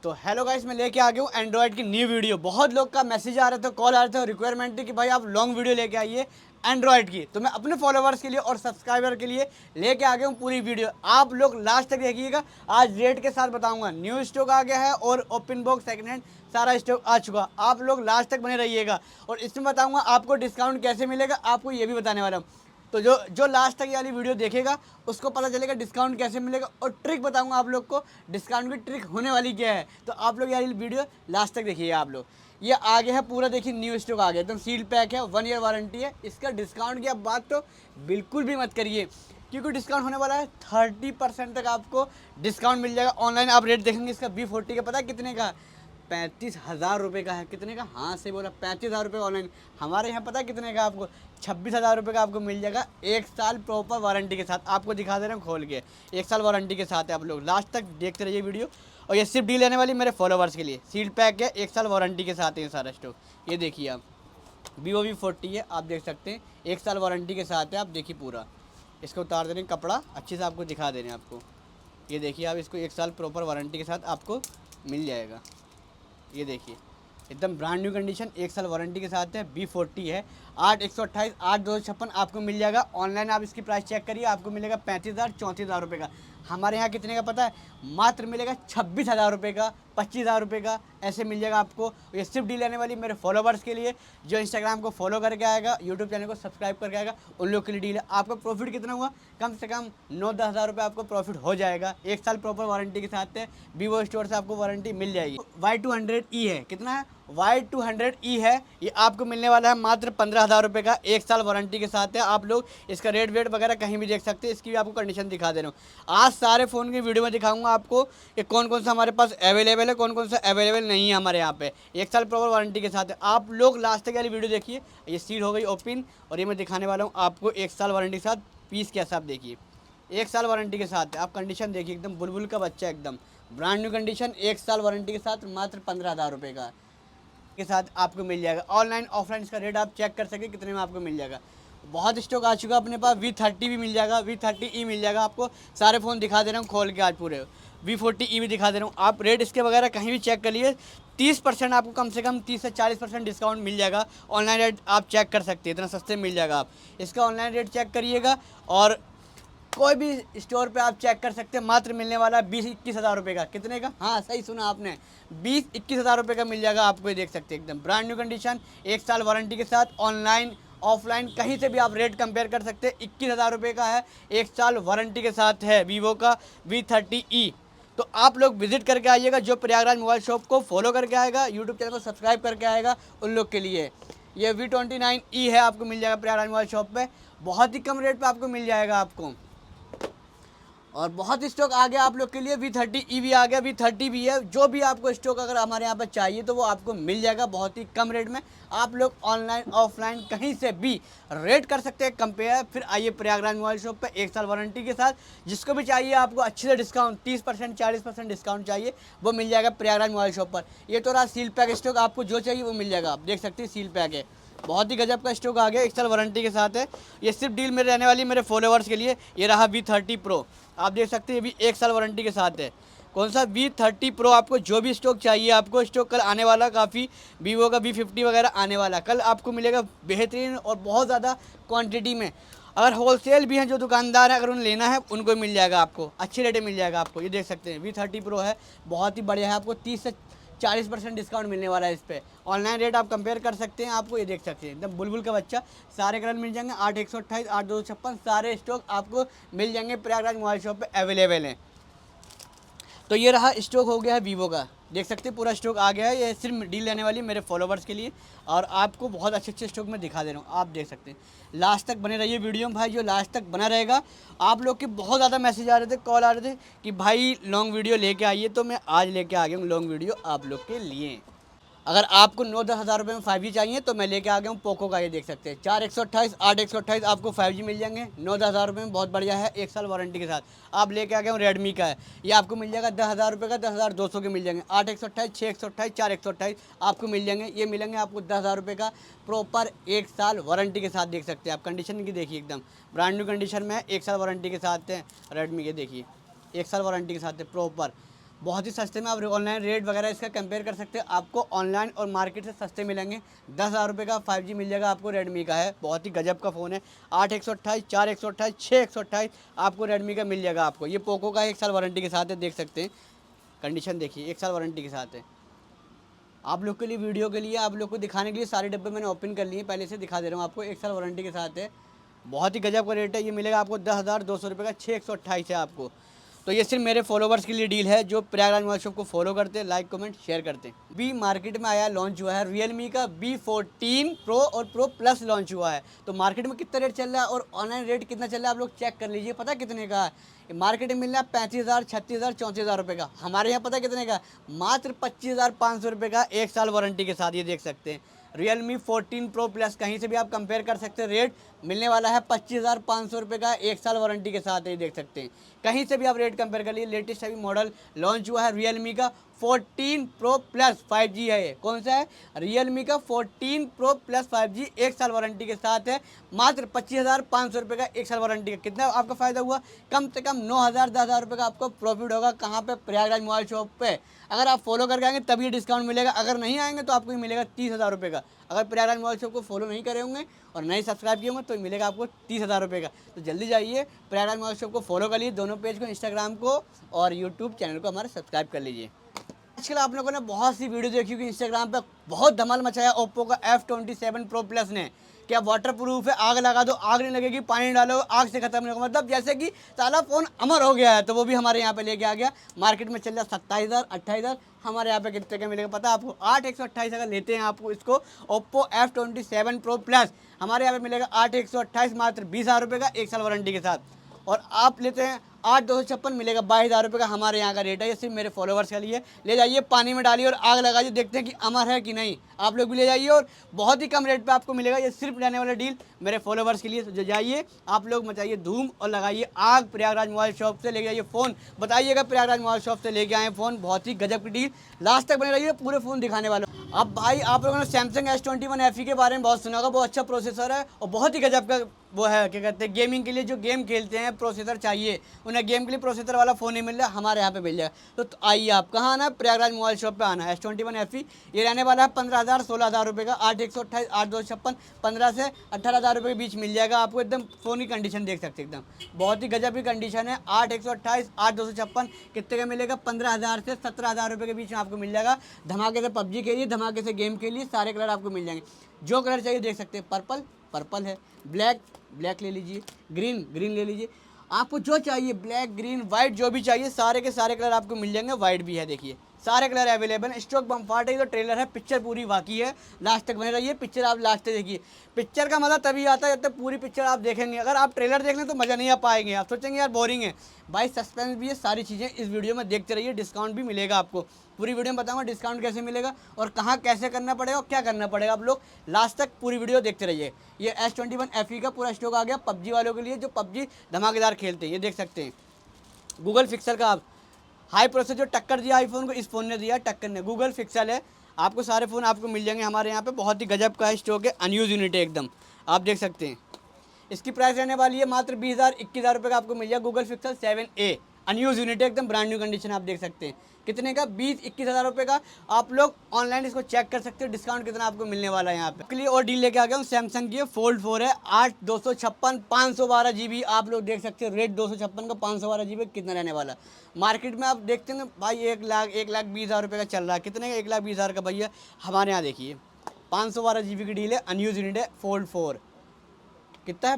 तो hello guys, मैं लेके आ गया हूँ एंड्रॉयड की न्यू वीडियो। बहुत लोग का मैसेज आ रहे थे, कॉल आ रहे थे और रिक्वायरमेंट थी कि भाई आप लॉन्ग वीडियो लेके आइए एंड्रॉयड की। तो मैं अपने फॉलोवर्स के लिए और सब्सक्राइबर के लिए लेके आ गया हूँ पूरी वीडियो। आप लोग लास्ट तक देखिएगा। आज रेट के साथ बताऊंगा, न्यू स्टॉक आ गया है और ओपन बॉक्स सेकंड हैंड सारा स्टॉक आ चुका। आप लोग लास्ट तक बने रहिएगा और इसमें बताऊंगा आपको डिस्काउंट कैसे मिलेगा, आपको ये भी बताने वाला हूँ। तो जो लास्ट तक ये वाली वीडियो देखेगा उसको पता चलेगा डिस्काउंट कैसे मिलेगा और ट्रिक बताऊंगा आप लोग को, डिस्काउंट की ट्रिक होने वाली क्या है। तो आप लोग यार वीडियो लास्ट तक देखिए। आप लोग ये आगे है पूरा, देखिए न्यू स्टॉक आ गया एकदम सील पैक है, 1 ईयर वारंटी है। इसका डिस्काउंट की आप बात तो बिल्कुल भी मत करिए, क्योंकि डिस्काउंट होने वाला है 30% तक आपको डिस्काउंट मिल जाएगा। ऑनलाइन आप रेट देखेंगे इसका V40 का, पता है कितने का? 35,000 रुपये का है। कितने का? हाँ से बोला, 35,000 रुपये ऑनलाइन। हमारे यहाँ पता है कितने का? आपको 26,000 रुपये का आपको मिल जाएगा 1 साल प्रॉपर वारंटी के साथ। आपको दिखा दे रहे हैं खोल के, 1 साल वारंटी के साथ है। आप लोग लास्ट तक देखते रहिए वीडियो। और ये सिर्फ डील लेने वाली मेरे फॉलोवर्स के लिए, सील पैक है, 1 साल वारंटी के साथ है ये सारा स्टॉक। ये देखिए आप, Vivo V40 है, आप देख सकते हैं 1 साल वारंटी के साथ है। आप देखिए पूरा, इसको उतार दे रहे हैं, कपड़ा अच्छे से आपको दिखा दे रहे हैं आपको। ये देखिए आप, इसको 1 साल प्रॉपर वारंटी के साथ आपको मिल जाएगा। ये देखिए एकदम ब्रांड न्यू कंडीशन, 1 साल वारंटी के साथ है। V40 है, 8/128 8/256 आपको मिल जाएगा। ऑनलाइन आप इसकी प्राइस चेक करिए, आपको मिलेगा 35,000 34,000 रुपये का। हमारे यहाँ कितने का पता है? मात्र मिलेगा 26,000 रुपये का, 25,000 रुपये का, ऐसे मिल जाएगा आपको। ये सिर्फ डील लेने वाली मेरे फॉलोवर्स के लिए, जो इंस्टाग्राम को फॉलो करके आएगा, यूट्यूब चैनल को सब्सक्राइब करके आएगा, उन लोग के लिए डील है। आपका प्रॉफिट कितना हुआ? कम से कम 9-10 हज़ार रुपये आपको प्रॉफिट हो जाएगा। 1 साल प्रॉपर वारंटी के साथ है, वीवो स्टोर से आपको वारंटी मिल जाएगी। Y200E है, कितना है? Y200E है, ये आपको मिलने वाला है मात्र 15,000 रुपये का, 1 साल वारंटी के साथ है। आप लोग इसका रेट वेट वगैरह कहीं भी देख सकते हैं, इसकी भी आपको कंडीशन दिखा दे रहा हूँ। आज सारे फ़ोन की वीडियो में दिखाऊंगा आपको कि कौन कौन सा हमारे पास अवेलेबल है, कौन कौन सा अवेलेबल नहीं है हमारे यहाँ पे। 1 साल प्रॉपर वारंटी के साथ है। आप लोग लास्ट तक वाली वीडियो देखिए। ये सील हो गई ओपन और ये मैं दिखाने वाला हूँ आपको 1 साल वारंटी के साथ। पीस कैसा आप देखिए, 1 साल वारंटी के साथ है। आप कंडीशन देखिए, एकदम बुलबुल का बच्चा, एकदम ब्रांड न्यू कंडीशन, 1 साल वारंटी के साथ मात्र 15,000 रुपये का के साथ आपको मिल जाएगा। ऑनलाइन ऑफलाइन इसका रेट आप चेक कर सकें कितने में आपको मिल जाएगा। बहुत स्टॉक आ चुका अपने पास। V30 भी मिल जाएगा, V30E मिल जाएगा। आपको सारे फ़ोन दिखा दे रहा हूँ खोल के आज पूरे। V40E भी दिखा दे रहा हूँ। आप रेट इसके वगैरह कहीं भी चेक कर लिए, 30% आपको कम से कम 30 से 40% डिस्काउंट मिल जाएगा। ऑनलाइन रेट आप चेक कर सकते हैं, इतना सस्ते मिल जाएगा। आप इसका ऑनलाइन रेट चेक करिएगा और कोई भी स्टोर पे आप चेक कर सकते हैं। मात्र मिलने वाला 20-21 हज़ार रुपये का। कितने का? हाँ सही सुना आपने, 20-21 हज़ार रुपये का मिल जाएगा आपको। ये देख सकते हैं एकदम ब्रांड न्यू कंडीशन, 1 साल वारंटी के साथ। ऑनलाइन ऑफलाइन कहीं से भी आप रेट कंपेयर कर सकते हैं। 21 हज़ार रुपये का है, 1 साल वारंटी के साथ है वीवो का V30E। तो आप लोग विजिट करके आइएगा। जो प्रयागराज मोबाइल शॉप को फॉलो करके आएगा, यूट्यूब चैनल को सब्सक्राइब करके आएगा, उन लोग के लिए ये V29E है, आपको मिल जाएगा प्रयागराज मोबाइल शॉप पे। बहुत ही कम रेट पे आपको मिल जाएगा आपको। और बहुत स्टॉक आ गया आप लोग के लिए। V30E भी आ गया, V30 भी है। जो भी आपको स्टॉक अगर हमारे यहाँ पर चाहिए तो वो आपको मिल जाएगा बहुत ही कम रेट में। आप लोग ऑनलाइन ऑफलाइन कहीं से भी रेट कर सकते हैं कंपेयर। फिर आइए प्रयागराज मोबाइल शॉप पे, 1 साल वारंटी के साथ। जिसको भी चाहिए आपको अच्छे से डिस्काउंट, 30% 40% डिस्काउंट चाहिए, वो मिल जाएगा प्रयागराज मोबाइल शॉप पर। ये तो रहा सील पैक स्टॉक, आपको जो चाहिए वो मिल जाएगा। आप देख सकते हैं सील पैक है, बहुत ही गजब का स्टॉक आ गया, 1 साल वारंटी के साथ है। ये सिर्फ डील में रहने वाली मेरे फॉलोवर्स के लिए। ये रहा V30 Pro, आप देख सकते हैं, ये भी 1 साल वारंटी के साथ है। कौन सा? V30 Pro। आपको जो भी स्टॉक चाहिए, आपको स्टॉक कल आने वाला काफ़ी, वीवो का V50 वगैरह आने वाला कल आपको मिलेगा बेहतरीन और बहुत ज़्यादा क्वांटिटी में। अगर होलसेल भी हैं, जो दुकानदार हैं, अगर उन्हें लेना है उनको मिल जाएगा, आपको अच्छे रेट में मिल जाएगा आपको। ये देख सकते हैं V30 Pro है, बहुत ही बढ़िया है। आपको 30 से 40% डिस्काउंट मिलने वाला है इस पर। ऑनलाइन रेट आप कंपेयर कर सकते हैं, आपको ये देख सकते हैं एकदम बुलबुल का बच्चा। सारे कलर मिल जाएंगे, 8/128 8/256 सारे स्टॉक आपको मिल जाएंगे। प्रयागराज मोबाइल शॉप पे अवेलेबल हैं। तो ये रहा स्टॉक हो गया है वीवो का, देख सकते हैं पूरा स्टॉक आ गया है। ये सिर्फ डील लेने वाली मेरे फॉलोवर्स के लिए और आपको बहुत अच्छे अच्छे स्टॉक में दिखा दे रहा हूँ। आप देख सकते हैं, लास्ट तक बने रहिए वीडियो में भाई। जो लास्ट तक बना रहेगा, आप लोग के बहुत ज़्यादा मैसेज आ रहे थे, कॉल आ रहे थे कि भाई लॉन्ग वीडियो लेके आइए, तो मैं आज लेके आ गया हूँ लॉन्ग वीडियो आप लोग के लिए। अगर आपको 9-10 हज़ार रुपये में 5G चाहिए तो मैं लेके आ गया हूँ पोको का। ये देख सकते हैं 4/128 8/128 आपको 5G मिल जाएंगे 9-10 हज़ार रुपये में, बहुत बढ़िया है, 1 साल वारंटी के साथ। आप लेके आ गए हूँ रेडमी का है, ये आपको मिल जाएगा 10 हज़ार रुपये का, 10,200 के मिल जाएंगे। 8/128 6/128 4/128 आपको मिल जाएंगे। ये मिलेंगे आपको 10 हज़ार रुपये का प्रॉपर 1 साल वारंटी के साथ। देख सकते हैं आप कंडीशन की, देखिए एकदम ब्रांड न्यू कंडीशन में है, 1 साल वारंटी के साथ है रेडमी के। देखिए 1 साल वारंटी के साथ है प्रॉपर, बहुत ही सस्ते में आप ऑनलाइन रेट वगैरह इसका कंपेयर कर सकते हैं। आपको ऑनलाइन और मार्केट से सस्ते मिलेंगे। 10,000 रुपये का 5G मिल जाएगा आपको, रेडमी का है, बहुत ही गजब का फ़ोन है। 8/128, 4/128, 6/128 आपको रेडमी का मिल जाएगा आपको। ये पोको का 1 साल वारंटी के साथ है, देख सकते हैं कंडीशन देखिए, 1 साल वारंटी के साथ है। आप लोग के लिए वीडियो के लिए आप लोग को दिखाने के लिए सारे डब्बे मैंने ओपन कर लिए, पहले से दिखा दे रहा हूँ आपको। 1 साल वारंटी के साथ है, बहुत ही गजब का रेट है। ये मिलेगा आपको 10,200 रुपये का, 6/128 है आपको। तो ये सिर्फ मेरे फॉलोवर्स के लिए डील है जो प्रयागराज मोबाइल शॉप को फॉलो करते हैं, लाइक कमेंट शेयर करते हैं। भी मार्केट में आया, लॉन्च हुआ है Realme का B14 Pro और Pro Plus लॉन्च हुआ है। तो मार्केट में कितना रेट चल रहा है और ऑनलाइन रेट कितना चल रहा है आप लोग चेक कर लीजिए। पता कितने का है मार्केट में? मिल रहा है 35,000, 36,000, 34,000 रुपये का। हमारे यहाँ पता कितने का? मात्र 25,500 रुपये का, 1 साल वारंटी के साथ। ये देख सकते हैं Realme 14 Pro Plus, कहीं से भी आप कंपेयर कर सकते हैं। रेट मिलने वाला है 25,500 रुपये का, 1 साल वारंटी के साथ। ये देख सकते हैं, कहीं से भी आप रेट कंपेयर कर लिए। लेटेस्ट अभी मॉडल लॉन्च हुआ है Realme का 14 Pro Plus 5G है। ये कौन सा है? Realme का 14 Pro Plus 5G, 1 साल वारंटी के साथ है। मात्र 25,500 रुपये का, 1 साल वारंटी का। कितना आपका फ़ायदा हुआ? कम से कम 9,000, 10,000 रुपये का आपको प्रॉफिट होगा। कहाँ पे? प्रयागराज मोबाइल शॉप पे। अगर आप फॉलो करके आएंगे तभी डिस्काउंट मिलेगा, अगर नहीं आएंगे तो आपको मिलेगा 30,000 रुपये का। अगर प्रयागराज मोबाइल शॉप को फॉलो नहीं करे होंगे और नहीं सब्सक्राइब किए होंगे तो मिलेगा आपको 30,000 रुपये का। तो जल्दी जाइए प्रयागराज मोबाइल शॉप को फॉलो कर लीजिए, दोनों पेज को, इंस्टाग्राम को और यूट्यूब चैनल को हमारे सब्सक्राइब कर लीजिए। आजकल आप लोगों ने बहुत सी वीडियो देखी होगी इंस्टाग्राम पे, बहुत धमाल मचाया ओप्पो का F27 Pro Plus ने। क्या वाटर प्रूफ है, आग लगा दो आग नहीं लगेगी, पानी डालो आग से खत्म नहीं होगा। मतलब जैसे कि साला फ़ोन अमर हो गया है। तो वो भी हमारे यहाँ पे लेके आ गया। मार्केट में चल रहा 27,000, 28,000, हमारे यहाँ पे कितने का मिलेगा पता है आपको? 8/128 अगर लेते हैं आपको इसको, ओप्पो F27 Pro Plus हमारे यहाँ पे मिलेगा 8/128, मात्र 20,000 रुपये का, 1 साल वारंटी के साथ। और आप लेते हैं 8/256 मिलेगा, 22,000 रुपये का हमारे यहाँ का रेट है। ये सिर्फ मेरे फॉलोवर्स के लिए। ले जाइए, पानी में डालिए और आग लगाइए, देखते हैं कि अमर है कि नहीं। आप लोग भी ले जाइए और बहुत ही कम रेट पे आपको मिलेगा। ये सिर्फ रहने वाला डील मेरे फॉलोवर्स के लिए। तो जाइए आप लोग, मचाइए धूम और लगाइए आग। प्रयागराज मोबाइल शॉप से लेके जाइए फ़ोन, बताइएगा प्रयागराज मोबाइल शॉप से लेके आए फ़ोन। बहुत ही गजब की डील, लास्ट तक बने रहिए, पूरे फ़ोन दिखाने वाले। अब भाई आप लोगों ने सैमसंग S21 FE के बारे में बहुत सुना होगा। बहुत अच्छा प्रोसेसर है और बहुत ही गजब का वो है, क्या कहते हैं, गेमिंग के लिए जो गेम खेलते हैं प्रोसेसर चाहिए, उन्हें गेम के लिए प्रोसेसर वाला फ़ोन नहीं मिल रहा, हमारे यहाँ पे मिल जाएगा। तो आइए, आप कहाँ आना है? प्रयागराज मोबाइल शॉप पे आना है। S21 FE ये रहने वाला है 15,000, 16,000 रुपये का। 8/128, 8/256, 15 से 18,000 रुपये के बीच मिल जाएगा आपको। एकदम फ़ोन की कंडीशन देख सकते हैं, एकदम बहुत ही गजब की कंडीशन है। 8/128, 8/256 कितने का मिलेगा? 15,000 से 17,000 रुपये के बीच में आपको मिल जाएगा। धमाके से पबजी के लिए, धमाके से गेम के लिए सारे कलर आपको मिल जाएंगे। जो कलर चाहिए देख सकते हैं, पर्पल पर्पल है, ब्लैक ले लीजिए, ग्रीन ले लीजिए, आपको जो चाहिए ब्लैक, ग्रीन, वाइट, जो भी चाहिए सारे के सारे कलर आपको मिल जाएंगे। वाइट भी है, देखिए सारे कलर अवेलेबल है। स्टॉक बम्फाट है। तो ट्रेलर है, पिक्चर पूरी बाकी है, लास्ट तक बने रहिए। पिक्चर आप लास्ट तक देखिए। पिक्चर का मज़ा तभी आता है जब तक पूरी पिक्चर आप देखेंगे। अगर आप ट्रेलर देख लें तो मज़ा नहीं आ पाएंगे, आप सोचेंगे यार बोरिंग है। भाई सस्पेंस भी है, सारी चीज़ें इस वीडियो में देखते रहिए। डिस्काउंट भी मिलेगा आपको, पूरी वीडियो में बताऊंगा डिस्काउंट कैसे मिलेगा और कहाँ कैसे करना पड़ेगा और क्या करना पड़ेगा। आप लोग लास्ट तक पूरी वीडियो देखते रहिए। ये S21 FE का पूरा स्टॉक आ गया पबजी वालों के लिए, जो पबजी धमाकेदार खेलते हैं। ये देख सकते हैं गूगल पिक्सल का, आप हाई प्रोसेसर जो टक्कर दिया आईफोन को, इस फ़ोन ने दिया टक्कर ने। गूगल पिक्सल है, आपको सारे फ़ोन आपको मिल जाएंगे हमारे यहाँ पे। बहुत ही गजब का स्टॉक है, अनयूज यूनिट है एकदम, आप देख सकते हैं। इसकी प्राइस रहने वाली है मात्र 20,000, 21,000 रुपये का आपको मिल जाएगा। Google pixel 7A unused unit है, एकदम ब्रांड न्यू कंडीशन। आप देख सकते हैं कितने का? 20-21,000 रुपये का। आप लोग ऑनलाइन इसको चेक कर सकते हो डिस्काउंट कितना आपको मिलने वाला है यहाँ पे। के लिए और डील लेके आ गया हूँ। सैमसंग की Fold 4 है, 8/256, 512 GB। आप लोग देख सकते हो रेट 256 का, 512 GB कितना रहने वाला। मार्केट में आप देखते हैं भाई 1,20,000 रुपये का चल रहा है। कितने का? 1,20,000 का भैया। हमारे यहाँ देखिए 512 GB की डील है, अनयूज यूनिट है, Fold 4 कितना है?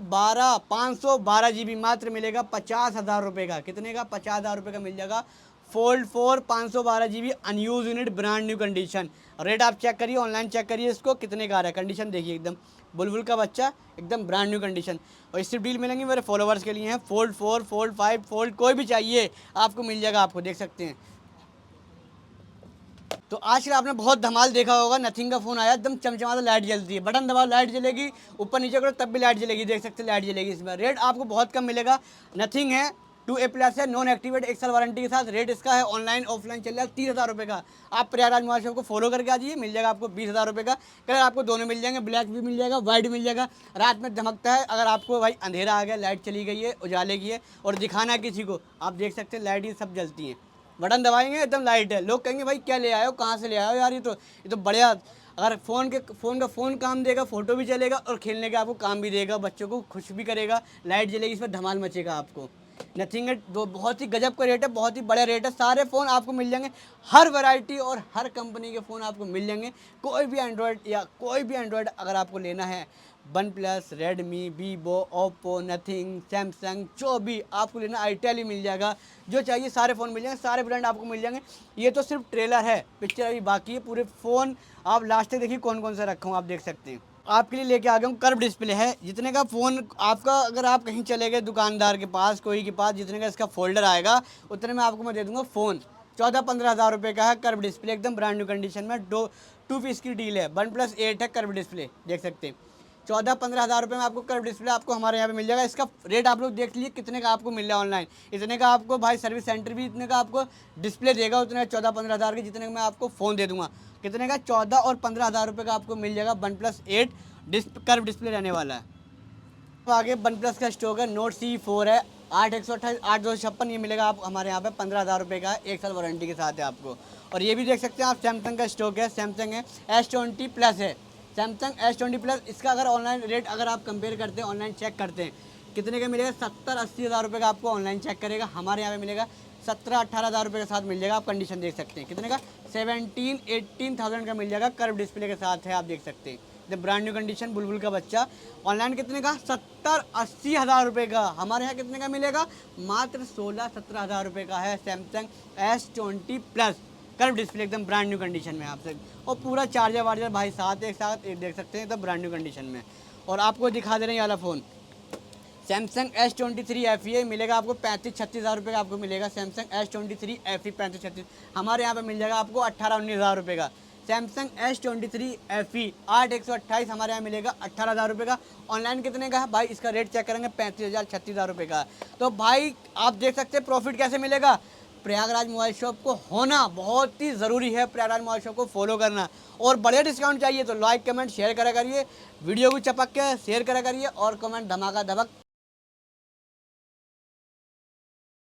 512 GB मात्र मिलेगा 50,000 रुपये का। कितने का? 50,000 रुपये का मिल जाएगा। Fold 4 512 GB unused unit, brand new condition. Rate आप चेक करिए, ऑनलाइन चेक करिए इसको कितने का आ रहा है। कंडीशन देखिए एकदम बुलबुल का बच्चा, एकदम ब्रांड न्यू कंडीशन। और इससे डील मिलेंगी मेरे फॉलोवर्स के लिए हैं। Fold 4, Fold 5, Fold कोई भी चाहिए आपको मिल जाएगा, आपको देख सकते हैं। तो आजकल आपने बहुत धमाल देखा होगा, नथिंग का फ़ोन आया, एकदम चमचमाता लाइट जलती है, बटन दबाओ लाइट जलेगी, ऊपर नीचे करो तब भी लाइट जलेगी, देख सकते हैं लाइट जलेगी। इसमें रेट आपको बहुत कम मिलेगा। नथिंग है, 2A+ है, नॉन एक्टिवेट, 1 साल वारंटी के साथ। रेट इसका है ऑनलाइन ऑफलाइन चल रहा है 30,000 रुपये का। आप प्रयागराज मोबाइल शॉप को फॉलो करके आ जाइए, मिल जाएगा आपको 20,000 रुपये का। कलर आपको दोनों मिल जाएंगे, ब्लैक भी मिल जाएगा, वाइट मिल जाएगा। रात में धमकता है, अगर आपको भाई अंधेरा आ गया, लाइट चली गई है, उजाले की है और दिखाना है किसी को, आप देख सकते हैं लाइट ये सब जलती हैं। बटन दबाएंगे एकदम लाइट है। लोग कहेंगे भाई क्या ले आए हो, कहाँ से ले आए हो यार, ये तो बढ़िया। अगर फ़ोन काम देगा, फ़ोटो भी चलेगा और खेलने का आपको काम भी देगा, बच्चों को खुश भी करेगा, लाइट जलेगी, इसमें धमाल मचेगा आपको। नथिंग है, दो बहुत ही गजब का रेट है, बहुत ही बड़ा रेट है। सारे फ़ोन आपको मिल जाएंगे, हर वैरायटी और हर कंपनी के फ़ोन आपको मिल जाएंगे। कोई भी एंड्रॉयड अगर आपको लेना है, one plus, Redmi, Vivo, Oppo, nothing, Samsung, जो भी आपको लेना, आईटेल ही मिल जाएगा। जो चाहिए सारे फ़ोन मिल जाएंगे, सारे ब्रांड आपको मिल जाएंगे। ये तो सिर्फ ट्रेलर है, पिक्चर अभी बाकी है। पूरे फ़ोन आप लास्ट तक देखिए कौन कौन सा रखा हूँ, आप देख सकते हैं। आपके लिए लेके आ गया हूँ, कर्व डिस्प्ले है। जितने का फ़ोन आपका, अगर आप कहीं चले गए दुकानदार के पास, कोई के पास, जितने का इसका फोल्डर आएगा उतने में आपको मैं दे दूँगा फ़ोन। 14-15 हज़ार रुपये का है कर्व डिस्प्ले, एकदम ब्रांड न्यू कंडीशन में। 2 पीस की डील है, 1+8 है कर्व डिस्प्ले, देख सकते हैं। 14-15 हज़ार रुपये में आपको कर्व डिस्प्ले आपको हमारे यहाँ पे मिल जाएगा। इसका रेट आप लोग देख लीजिए कितने का आपको मिल रहा है ऑनलाइन। इतने का आपको भाई सर्विस सेंटर भी इतने का आपको डिस्प्ले देगा, उतने 14-15 हज़ार के, जितने का मैं आपको फ़ोन दे दूँगा। कितने का? 14 और 15 हज़ार रुपये का आपको मिल जाएगा। 1+8 कर्व डिस्प्ले रहने वाला है। तो आगे वन प्लस का स्टॉक है, नोट C4 है, 8/128 8/256, ये मिलेगा आप हमारे यहाँ पे 15 हज़ार रुपये का, 1 साल वारंटी के साथ है आपको। और ये भी देख सकते हैं आप, सैमसंग का स्टॉक है, सैमसंग है S20 प्लस है, सैमसंग S20 प्लस। इसका अगर ऑनलाइन रेट अगर आप कंपेयर करते हैं, ऑनलाइन चेक करते हैं, कितने का मिलेगा? 70-80 हज़ार रुपये का आपको ऑनलाइन चेक करेगा, हमारे यहाँ पे मिलेगा 17-18 हज़ार रुपये के साथ मिल जाएगा। आप कंडीशन देख सकते हैं कितने का, 17-18,000 का मिल जाएगा, कर्व डिस्प्ले के साथ है, आप देख सकते हैं। द ब्रांड न्यू कंडीशन, बुलबुल का बच्चा। ऑनलाइन कितने का? 70-80 हज़ार रुपये का। हमारे यहाँ कितने का मिलेगा? मात्र 16-17 हज़ार रुपये का है Samsung S20 plus curve display, एकदम ब्रांड न्यू कंडीशन में आपसे। और पूरा चार्जर वार्जर भाई साथ एक साथ एक देख सकते हैं, एकदम ब्रांड न्यू कंडीशन में। और आपको दिखा दे रहे हैं ये वाला फ़ोन, सैमसंग S23 FE मिलेगा आपको 35-36 हज़ार रुपये का आपको मिलेगा। सैमसंग S23 FE 35-36 हमारे यहाँ पे मिल जाएगा आपको 18-19 हज़ार रुपये का। सैमसंग S23 FE 8/128 हमारे यहाँ मिलेगा 18 हज़ार रुपये का। ऑनलाइन कितने का है भाई? इसका रेट चेक करेंगे 35,000-36 हज़ार रुपये का। तो भाई आप देख सकते हैं प्रॉफिट कैसे मिलेगा। प्रयागराज मोबाइल शॉप को होना बहुत ही ज़रूरी है, प्रयागराज मोबाइल शॉप को फॉलो करना। और बढ़िया डिस्काउंट चाहिए तो लाइक कमेंट शेयर करा करिए, वीडियो को चपक के शेयर करा करिए और कमेंट धमाका धमक